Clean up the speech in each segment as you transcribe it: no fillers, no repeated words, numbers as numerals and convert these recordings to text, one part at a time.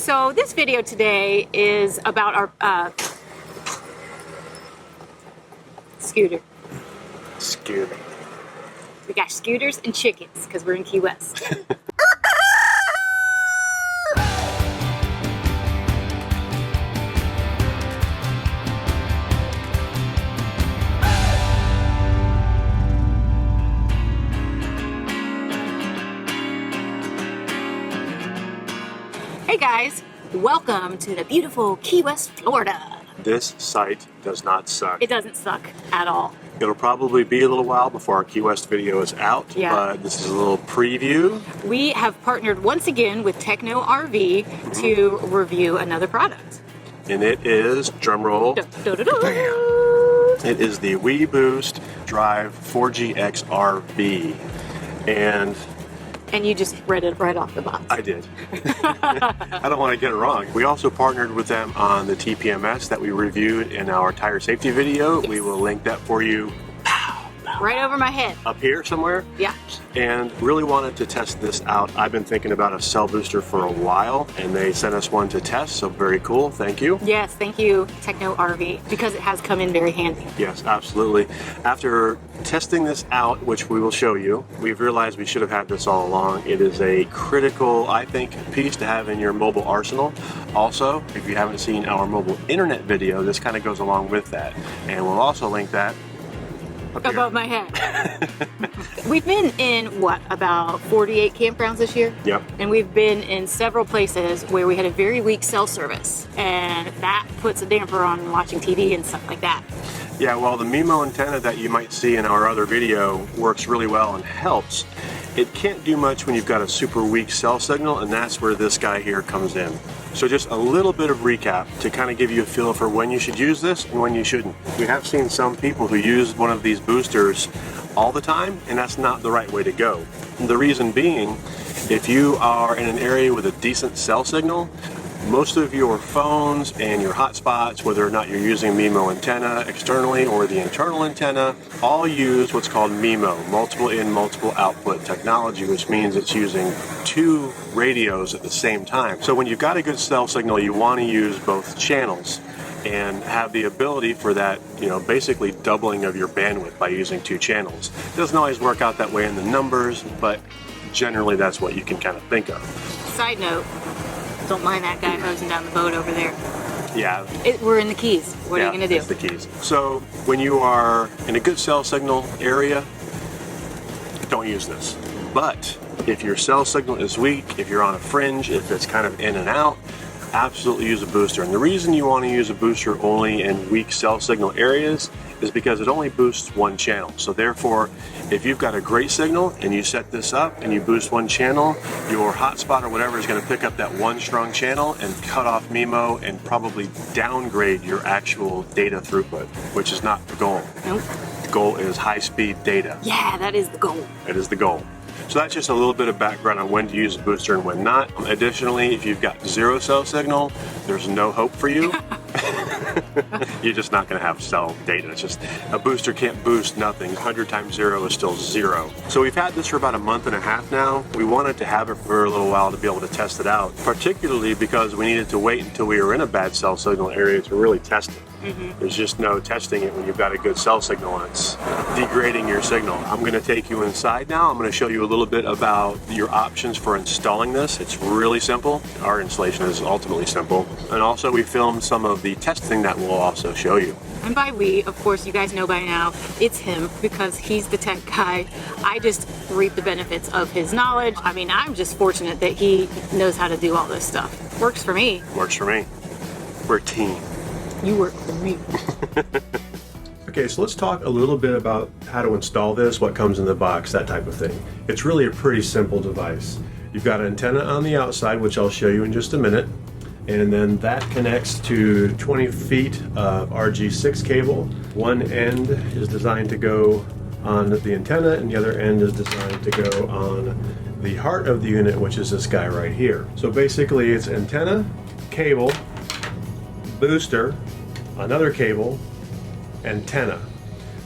So this video today is about our scooter. Scooter. We got scooters and chickens because we're in Key West. Hey guys, welcome to the beautiful Key West, Florida. This site does not suck. It doesn't suck at all. It'll probably be a little while before our Key West video is out, Yeah. but this is a little preview. We have partnered once again with Techno RV to review another product. And it is, drumroll, it is the weBoost Drive 4G-X RV. And you just read it right off the box. I did. I don't want to get it wrong. We also partnered with them on the TPMS that we reviewed in our tire safety video. Yes. We will link that for you Right over my head. up here somewhere. Yeah. And really wanted to test this out. I've been thinking about a cell booster for a while, and they sent us one to test, so very cool. Thank you. Yes, thank you, Techno RV, because it has come in very handy. Yes, absolutely. After testing this out, which we will show you, we've realized we should have had this all along. It is a critical, I think, piece to have in your mobile arsenal. Also, if you haven't seen our mobile internet video, this kind of goes along with that. And we'll also link that up here. Above my head. We've been in, what, about 48 campgrounds this year? Yep. And we've been in several places where we had a very weak cell service. And that puts a damper on watching TV and stuff like that. Yeah, well, the MIMO antenna that you might see in our other video works really well and helps. It can't do much when you've got a super weak cell signal, and that's where this guy here comes in. So just a little bit of recap to kind of give you a feel for when you should use this and when you shouldn't. We have seen some people who use one of these boosters all the time, and that's not the right way to go. And the reason being, if you are in an area with a decent cell signal, most of your phones and your hotspots, whether or not you're using MIMO antenna externally or the internal antenna, all use what's called MIMO, multiple in, multiple output technology, which means it's using two radios at the same time. So when you've got a good cell signal, you want to use both channels and have the ability for that, basically doubling of your bandwidth by using two channels. It doesn't always work out that way in the numbers, but generally that's what you can kind of think of. Side note, don't mind that guy hosing down the boat over there. Yeah. We're in the Keys. What are you going to do? That's the Keys. So when you are in a good cell signal area, don't use this. But if your cell signal is weak, if you're on a fringe, if it's kind of in and out, absolutely use a booster. And the reason you want to use a booster only in weak cell signal areas is because it only boosts one channel. So therefore, if you've got a great signal and you set this up and you boost one channel, your hotspot or whatever is going to pick up that one strong channel and cut off MIMO and probably downgrade your actual data throughput, which is not the goal. Nope. The goal is high-speed data. Yeah, that is the goal. It is the goal. So that's just a little bit of background on when to use a booster and when not. Additionally, if you've got zero cell signal, there's no hope for you. You're just not going to have cell data. It's just a booster can't boost nothing. 100 times 0 is still 0. So we've had this for about a month and a half now. We wanted to have it for a little while to be able to test it out, particularly because we needed to wait until we were in a bad cell signal area to really test it. There's just no testing it when you've got a good cell signal and it's degrading your signal. I'm going to take you inside now. I'm going to show you a little bit about your options for installing this. It's really simple. Our installation is ultimately simple. And also we filmed some of the testing that we'll also show you. And by we, of course, you guys know by now, it's him because he's the tech guy. I just reap the benefits of his knowledge. I mean, I'm just fortunate that he knows how to do all this stuff. Works for me. Works for me. We're a team. You work for me. Okay, so let's talk a little bit about how to install this, what comes in the box, that type of thing. It's really a pretty simple device. You've got an antenna on the outside, which I'll show you in just a minute, and then that connects to 20 feet of RG6 cable. One end is designed to go on the antenna, and the other end is designed to go on the heart of the unit, which is this guy right here. So basically it's antenna, cable, booster, another cable, antenna.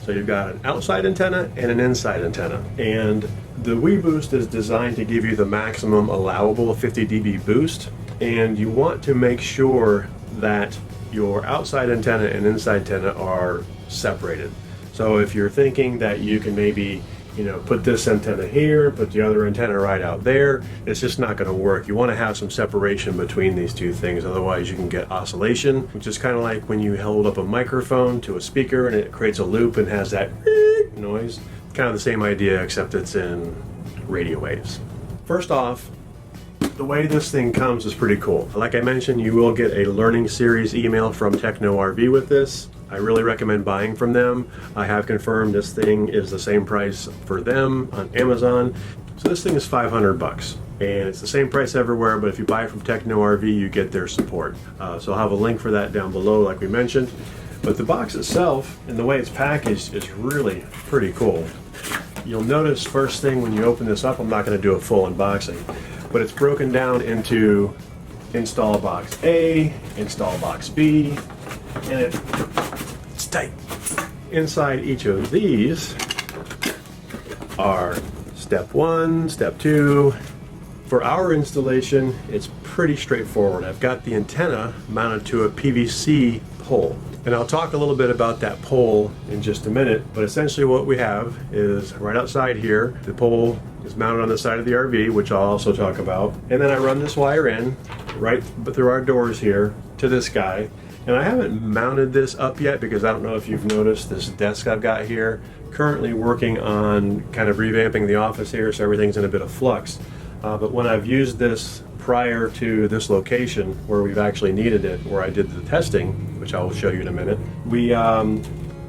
So you've got an outside antenna and an inside antenna. And the weBoost is designed to give you the maximum allowable 50 dB boost. and you want to make sure that your outside antenna and inside antenna are separated. So if you're thinking that you can maybe, you know, put this antenna here, put the other antenna right out there, it's just not going to work. You want to have some separation between these two things, otherwise you can get oscillation, which is kind of like when you hold up a microphone to a speaker and it creates a loop and has that noise. Kind of the same idea, except it's in radio waves. First off, the way this thing comes is pretty cool. Like I mentioned, you will get a learning series email from Techno RV with this. I really recommend buying from them. I have confirmed this thing is the same price for them on Amazon. So this thing is 500 bucks. And it's the same price everywhere, but if you buy it from Techno RV, you get their support. So I'll have a link for that down below, like we mentioned. But the box itself and the way it's packaged is really pretty cool. You'll notice first thing when you open this up, I'm not going to do a full unboxing, but it's broken down into install box A, install box B, and it's tight. Inside each of these are step 1, step 2. For our installation, it's pretty straightforward. I've got the antenna mounted to a PVC pole. And I'll talk a little bit about that pole in just a minute, but essentially what we have is right outside here, the pole is mounted on the side of the RV, which I'll also talk about. And then I run this wire in right through our doors here to this guy. And I haven't mounted this up yet because I don't know if you've noticed this desk I've got here. Currently working on kind of revamping the office here, so everything's in a bit of flux. But when I've used this prior to this location where we've actually needed it, where I did the testing, which I will show you in a minute, we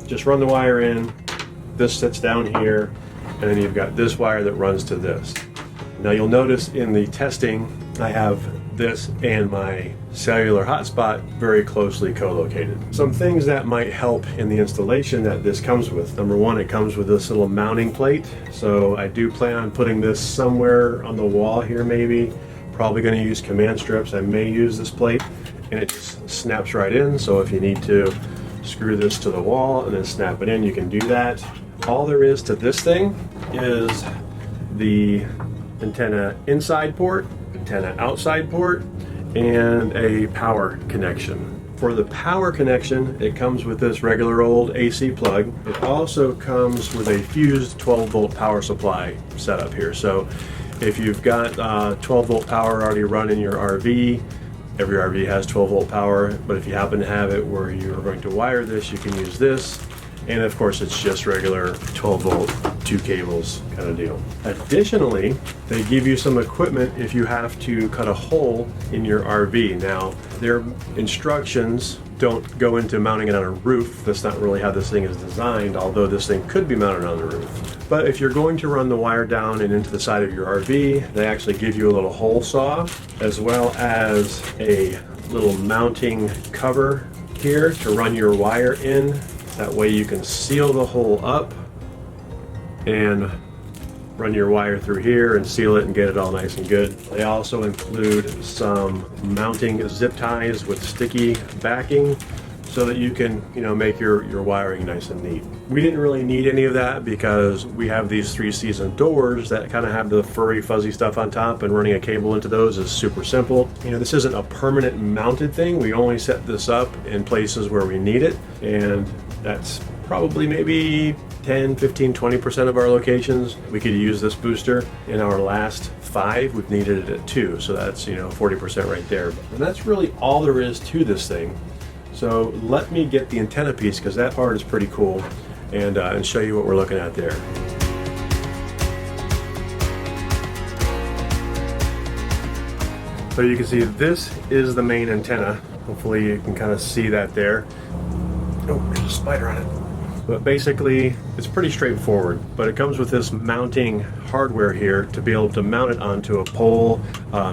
just run the wire in, this sits down here, and then you've got this wire that runs to this. Now you'll notice in the testing I have this and my cellular hotspot very closely co-located. Some things that might help in the installation that this comes with. Number one, it comes with this little mounting plate. So I do plan on putting this somewhere on the wall here maybe. Probably going to use command strips. I may use this plate and it just snaps right in. So if you need to screw this to the wall and then snap it in, you can do that. All there is to this thing is the antenna inside port, antenna outside port, and a power connection. For the power connection, it comes with this regular old AC plug. It also comes with a fused 12 volt power supply setup here. So if you've got 12 volt power already run in your RV, every RV has 12 volt power, but if you happen to have it where you're going to wire this, you can use this. And of course, it's just regular 12 volt, 2 cables kind of deal. Additionally, they give you some equipment if you have to cut a hole in your RV. Now, their instructions don't go into mounting it on a roof. That's not really how this thing is designed, although this thing could be mounted on the roof. But if you're going to run the wire down and into the side of your RV, they actually give you a little hole saw, as well as a little mounting cover here to run your wire in. That way you can seal the hole up and run your wire through here and seal it and get it all nice and good. They also include some mounting zip ties with sticky backing so that you can, make your wiring nice and neat. We didn't really need any of that because we have these 3-season doors that kind of have the furry fuzzy stuff on top, and running a cable into those is super simple. This isn't a permanent mounted thing. We only set this up in places where we need it, and that's probably maybe 10, 15, 20% of our locations. We could use this booster. In our last 5, we've needed it at 2, so that's 40% right there. And that's really all there is to this thing. So let me get the antenna piece, because that part is pretty cool, and show you what we're looking at there. So you can see this is the main antenna. Hopefully you can kind of see that there. Oh, there's a spider on it. But basically, it's pretty straightforward, but it comes with this mounting hardware here to be able to mount it onto a pole,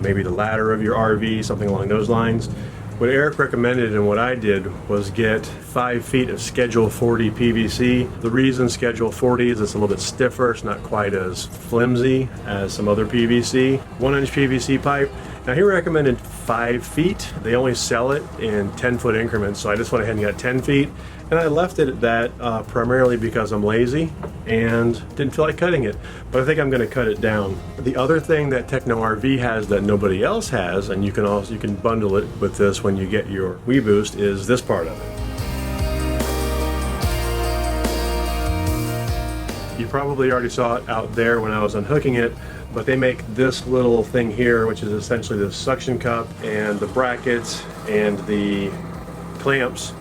maybe the ladder of your RV, something along those lines. What Eric recommended and what I did was get 5 feet of Schedule 40 PVC. The reason Schedule 40 is it's a little bit stiffer, it's not quite as flimsy as some other PVC. 1-inch PVC pipe, Now he recommended 5 feet. They only sell it in 10-foot increments, so I just went ahead and got 10 feet. And I left it at that primarily because I'm lazy and didn't feel like cutting it. But I think I'm gonna cut it down. The other thing that Techno RV has that nobody else has, and you can bundle it with this when you get your weBoost, is this part of it. You probably already saw it out there when I was unhooking it, but they make this little thing here, which is essentially the suction cup and the brackets and the clamps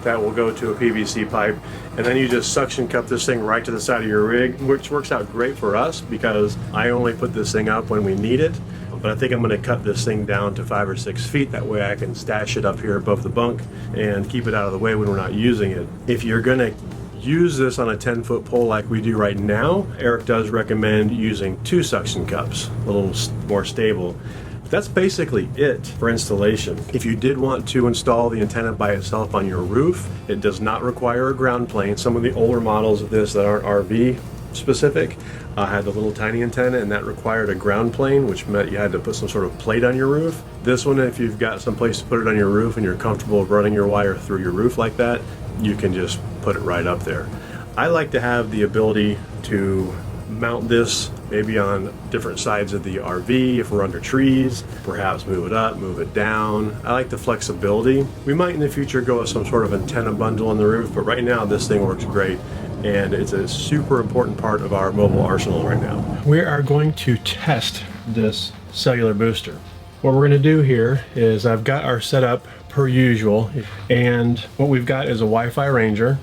that will go to a PVC pipe. And then you just suction cup this thing right to the side of your rig, which works out great for us because I only put this thing up when we need it. But I think I'm gonna cut this thing down to 5 or 6 feet. That way I can stash it up here above the bunk and keep it out of the way when we're not using it. If you're gonna use this on a 10-foot pole like we do right now, Eric does recommend using 2 suction cups, a little more stable. That's basically it for installation. If you did want to install the antenna by itself on your roof, it does not require a ground plane. Some of the older models of this that aren't RV specific had the little tiny antenna, and that required a ground plane, which meant you had to put some sort of plate on your roof. This one, if you've got some place to put it on your roof and you're comfortable running your wire through your roof like that, you can just put it right up there. I like to have the ability to mount this maybe on different sides of the RV if we're under trees, perhaps move it up, move it down. I like the flexibility. We might in the future go with some sort of antenna bundle on the roof, but right now this thing works great and it's a super important part of our mobile arsenal right now. We are going to test this cellular booster. What we're going to do here is I've got our setup per usual, and what we've got is a Wi-Fi Ranger,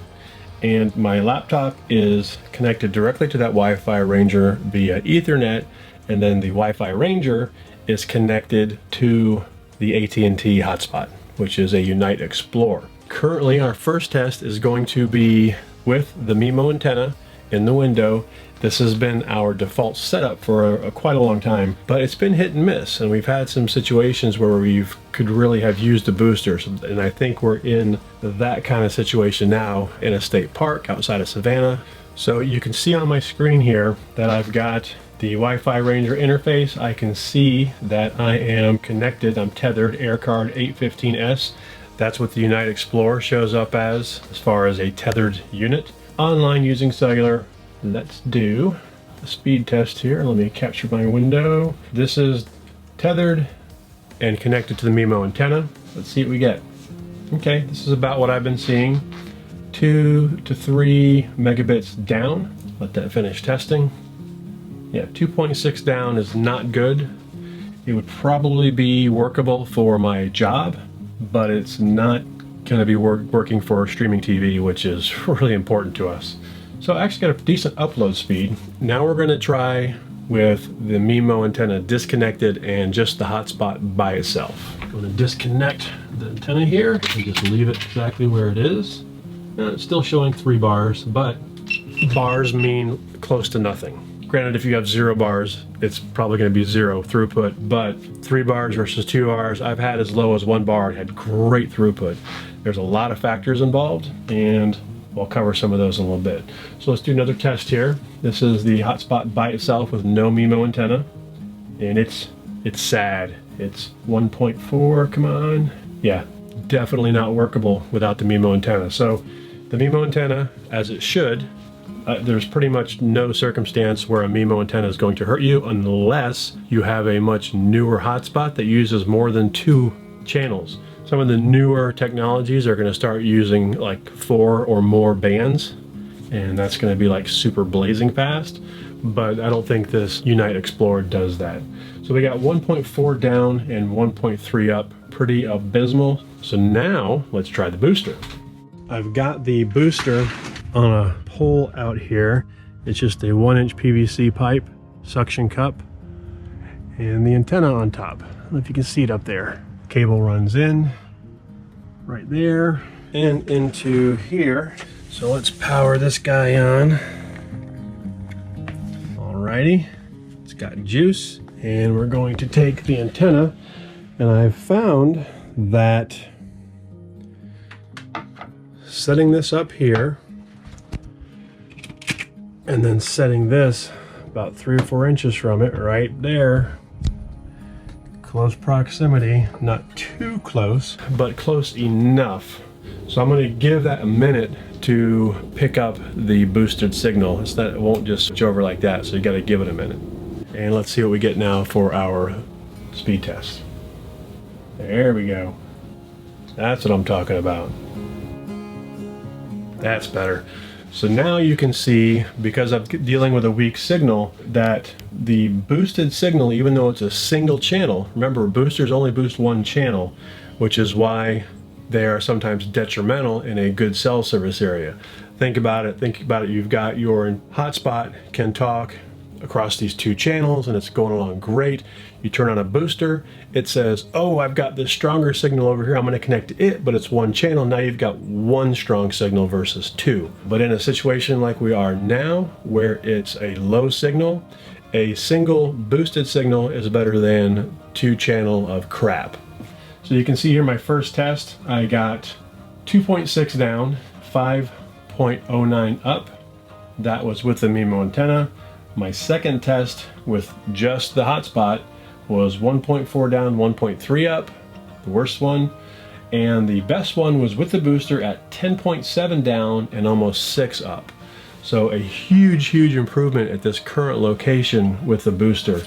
and my laptop is connected directly to that Wi-Fi Ranger via Ethernet, and then the Wi-Fi Ranger is connected to the AT&T hotspot, which is a Unite Explorer. Currently, our first test is going to be with the MIMO antenna in the window. This has been our default setup for quite a long time, but it's been hit and miss, and we've had some situations where we could really have used the boosters, and I think we're in that kind of situation now in a state park outside of Savannah. So you can see on my screen here that I've got the Wi-Fi Ranger interface. I can see that I am connected, I'm tethered, AirCard 815S. That's what the Unite Explorer shows up as far as a tethered unit. Online using cellular. Let's do a speed test here. Let me capture my window. This is tethered and connected to the MIMO antenna. Let's see what we get. Okay, this is about what I've been seeing. 2 to 3 megabits down. Let that finish testing. Yeah, 2.6 down is not good. It would probably be workable for my job, but it's not going to be working for streaming TV, which is really important to us. So I actually got a decent upload speed. Now we're going to try with the MIMO antenna disconnected and just the hotspot by itself. I'm going to disconnect the antenna here and just leave it exactly where it is. Now it's still showing 3 bars, but bars mean close to nothing. Granted, if you have 0 bars, it's probably going to be 0 throughput, but 3 bars versus 2 bars, I've had as low as 1 bar. It had great throughput. There's a lot of factors involved, and we'll cover some of those in a little bit. So let's do another test here. This is the hotspot by itself with no MIMO antenna, and it's sad. It's 1.4, come on. Yeah, definitely not workable without the MIMO antenna. So the MIMO antenna, as it should, there's pretty much no circumstance where a MIMO antenna is going to hurt you unless you have a much newer hotspot that uses more than 2 channels. Some of the newer technologies are going to start using like 4 or more bands, and that's going to be like super blazing fast, but I don't think this Unite Explorer does that. So we got 1.4 down and 1.3 up, pretty abysmal. So now let's try the booster. I've got the booster on a pole out here. It's just a 1-inch PVC pipe, suction cup, and the antenna on top. I don't know if you can see it up there. Cable runs in right there and into here. So let's power this guy on. Alrighty, it's got juice, and we're going to take the antenna, and I've found that setting this up here and then setting this about 3 or 4 inches from it right there Close proximity, not too close, but close enough. So I'm going to give that a minute to pick up the boosted signal. It's that it won't just switch over like that, so you got to give it a minute. And let's see what we get now for our speed test. There we go. That's what I'm talking about. That's better. So now you can see, because I'm dealing with a weak signal, that the boosted signal, even though it's a single channel, remember boosters only boost one channel, which is why they are sometimes detrimental in a good cell service area. Think about it, you've got your hotspot can talk across these two channels and it's going along great. You turn on a booster, it says, oh, I've got this stronger signal over here, I'm going to connect to it, but it's one channel. Now you've got one strong signal versus two. But in a situation like we are now, where it's a low signal, a single boosted signal is better than two channel of crap. So you can see here my first test, I got 2.6 down, 5.09 up. That was with the MIMO antenna. My second test with just the hotspot was 1.4 down, 1.3 up, the worst one. And the best one was with the booster at 10.7 down and almost 6 up. So a huge improvement at this current location with the booster.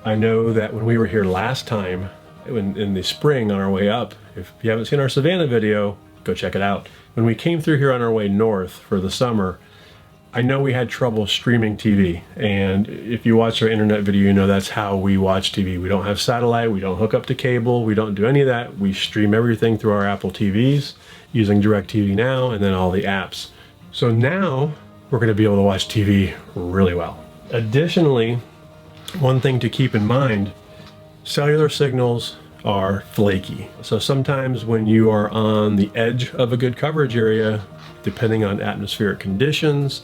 I know that when we were here last time, in the spring on our way up, if you haven't seen our Savannah video, go check it out. When we came through here on our way north for the summer, I know we had trouble streaming TV, and if you watch our internet video, you know that's how we watch TV. We don't have satellite, we don't hook up to cable, we don't do any of that. We stream everything through our Apple TVs using DirecTV Now and then all the apps. So now we're going to be able to watch TV really well. Additionally, one thing to keep in mind, cellular signals are flaky. So sometimes when you are on the edge of a good coverage area, depending on atmospheric conditions,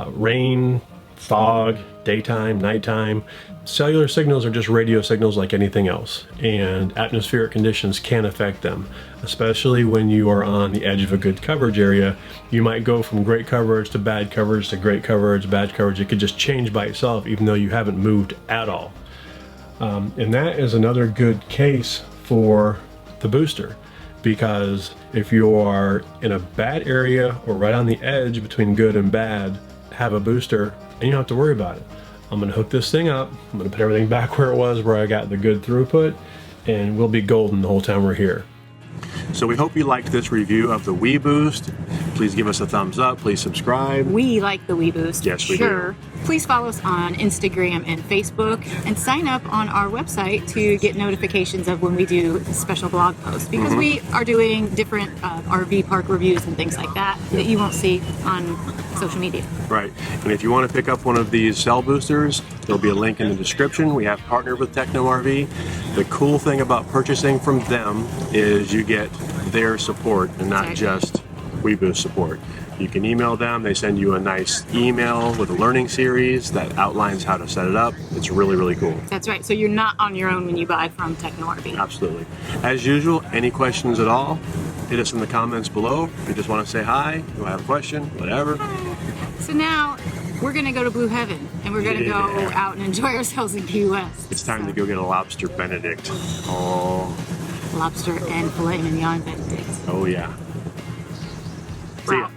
rain, fog, daytime, nighttime, cellular signals are just radio signals like anything else, and atmospheric conditions can affect them. Especially when you are on the edge of a good coverage area, you might go from great coverage to bad coverage to great coverage, bad coverage. It could just change by itself even though you haven't moved at all. And that is another good case for the booster, because if you are in a bad area or right on the edge between good and bad, have a booster and you don't have to worry about it. I'm going to hook this thing up, I'm going to put everything back where it was, where I got the good throughput, and we'll be golden the whole time we're here. So we hope you liked this review of the weBoost. Please give us a thumbs up, please subscribe. We like the weBoost. Yes, we do. Please follow us on Instagram and Facebook, and sign up on our website to get notifications of when we do special blog posts, because we are doing different RV park reviews and things like that that you won't see on social media. Right, and if you want to pick up one of these cell boosters, there'll be a link in the description. We have partnered with Techno RV. The cool thing about purchasing from them is you get their support and not just weBoost support. You can email them, they send you a nice email with a learning series that outlines how to set it up. It's really cool. That's right, so you're not on your own when you buy from Techno RV. Absolutely. As usual, any questions at all, hit us in the comments below. If you just want to say hi, you have a question, whatever. So now we're gonna go to Blue Heaven, and we're gonna go out and enjoy ourselves in Key West. It's time to go get a lobster Benedict. Oh. Lobster and filet mignon Benedict. Oh yeah. See ya.